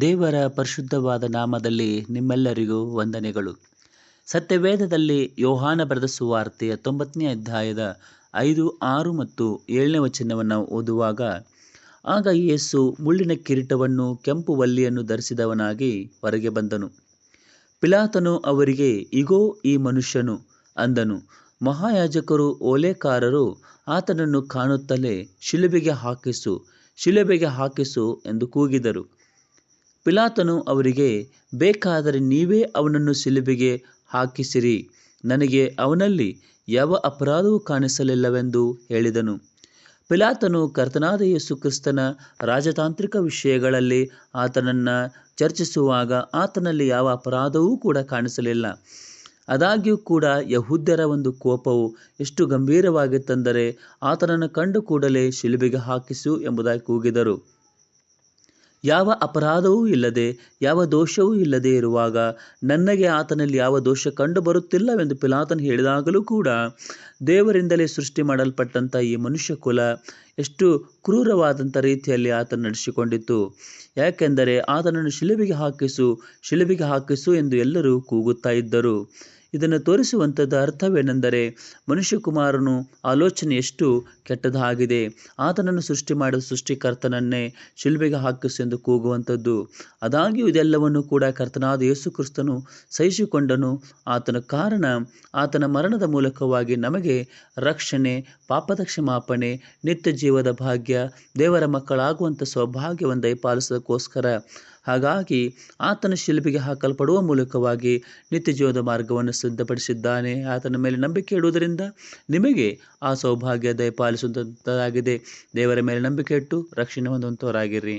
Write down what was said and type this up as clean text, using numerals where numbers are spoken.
ದೇವರ ಪರಿಶುದ್ಧವಾದ ನಾಮದಲ್ಲಿ ನಿಮ್ಮೆಲ್ಲರಿಗೂ ವಂದನೆಗಳು. ಸತ್ಯವೇದದಲ್ಲಿ ಯೋಹಾನ ಬರೆದ ಸುವಾರ್ತೆ 19ನೇ ಅಧ್ಯಾಯದ 5, 6 ಮತ್ತು 7ನೇ ವಚನವನ್ನು ಓದುವಾಗ, ಆಗ ಯೇಸು ಮುಳ್ಳಿನ ಕಿರೀಟವನ್ನು ಕೆಂಪು ವಲ್ಲಿಯನ್ನು ಧರಿಸಿದವನಾಗಿ ಹೊರಗೆ ಬಂದನು. ಪಿಲಾತನು ಅವರಿಗೆ, ಇಗೋ ಈ ಮನುಷ್ಯನು ಅಂದನು. ಮಹಾಯಾಜಕರು ಓಲೇಕಾರರು ಆತನನ್ನು ಕಾಣುತ್ತಲೇ, ಶಿಲುಬೆಗೆ ಹಾಕಿಸು, ಶಿಲುಬೆಗೆ ಹಾಕಿಸು ಎಂದು ಕೂಗಿದರು. ಪಿಲಾತನು ಅವರಿಗೆ, ಬೇಕಾದರೆ ನೀವೇ ಅವನನ್ನು ಶಿಲುಬೆಗೆ ಹಾಕಿಸಿರಿ, ನನಗೆ ಅವನಲ್ಲಿ ಯಾವ ಅಪರಾಧವೂ ಕಾಣಿಸಲಿಲ್ಲವೆಂದು ಹೇಳಿದನು. ಪಿಲಾತನು ಕರ್ತನಾದ ಯೇಸು ಕ್ರಿಸ್ತನ ರಾಜತಾಂತ್ರಿಕ ವಿಷಯಗಳಲ್ಲಿ ಆತನನ್ನು ಚರ್ಚಿಸುವಾಗ ಆತನಲ್ಲಿ ಯಾವ ಅಪರಾಧವೂ ಕೂಡ ಕಾಣಿಸಲಿಲ್ಲ. ಆದಾಗ್ಯೂ ಕೂಡ ಯಹೂದ್ಯರ ಒಂದು ಕೋಪವು ಎಷ್ಟು ಗಂಭೀರವಾಗಿತ್ತೆಂದರೆ, ಆತನನ್ನು ಕಂಡು ಕೂಡಲೇ ಶಿಲುಬೆಗೆ ಹಾಕಿಸು ಎಂಬುದಾಗಿ ಕೂಗಿದರು. ಯಾವ ಅಪರಾಧವೂ ಇಲ್ಲದೆ, ಯಾವ ದೋಷವೂ ಇಲ್ಲದೆ ಇರುವಾಗ ನನಗೆ ಆತನಲ್ಲಿ ಯಾವ ದೋಷ ಕಂಡು ಬರುತ್ತಿಲ್ಲವೆಂದು ಪಿಲಾತನು ಹೇಳಿದಾಗಲೂ ಕೂಡ ದೇವರಿಂದಲೇ ಸೃಷ್ಟಿ ಮಾಡಲ್ಪಟ್ಟಂಥ ಈ ಮನುಷ್ಯ ಕುಲ ಎಷ್ಟು ಕ್ರೂರವಾದಂಥ ರೀತಿಯಲ್ಲಿ ಆತನು ನಡೆಸಿಕೊಂಡಿತ್ತು. ಯಾಕೆಂದರೆ ಆತನನ್ನು ಶಿಲುಬೆಗೆ ಹಾಕಿಸು, ಶಿಲುಬೆಗೆ ಹಾಕಿಸು ಎಂದು ಎಲ್ಲರೂ ಕೂಗುತ್ತಾ ಇದ್ದರು. ಇದನ್ನು ತೋರಿಸುವಂಥದ್ದು ಅರ್ಥವೇನೆಂದರೆ, ಮನುಷ್ಯಕುಮಾರನು ಆಲೋಚನೆ ಎಷ್ಟು ಕೆಟ್ಟದಾಗಿದೆ. ಆತನನ್ನು ಸೃಷ್ಟಿ ಮಾಡಿದ ಸೃಷ್ಟಿಕರ್ತನನ್ನೇ ಶಿಲುಬೆಗೆ ಹಾಕಿಸು ಎಂದು ಕೂಗುವಂಥದ್ದು. ಆದಾಗ್ಯೂ ಇದೆಲ್ಲವನ್ನು ಕೂಡ ಕರ್ತನಾದ ಯೇಸು ಕ್ರಿಸ್ತನು ಸಹಿಸಿಕೊಂಡನು. ಆತನ ಕಾರಣ ಆತನ ಮರಣದ ಮೂಲಕವಾಗಿ ನಮಗೆ ರಕ್ಷಣೆ, ಪಾಪದ ಕ್ಷಮಾಪಣೆ, ನಿತ್ಯ ಜೀವದ ಭಾಗ್ಯ, ದೇವರ ಮಕ್ಕಳಾಗುವಂಥ ಸೌಭಾಗ್ಯವನ್ನು ದಯಪಾಲಿಸೋದಕ್ಕೋಸ್ಕರ. ಹಾಗಾಗಿ ಆತನ ಶಿಲುಬೆಗೆ ಹಾಕಲ್ಪಡುವ ಮೂಲಕವಾಗಿ ನಿತ್ಯ ಜೀವದ ಮಾರ್ಗವನ್ನು ಸಿದ್ಧಪಡಿಸಿದ್ದಾನೆ. ಆತನ ಮೇಲೆ ನಂಬಿಕೆ ಇಡುವುದರಿಂದ ನಿಮಗೆ ಆ ಸೌಭಾಗ್ಯ ದಯಪಾಲಿಸುವಂಥದ್ದಾಗಿದೆ. ದೇವರ ಮೇಲೆ ನಂಬಿಕೆ ಇಟ್ಟು ರಕ್ಷಣೆ ಹೊಂದುವಂಥವರಾಗಿರಿ.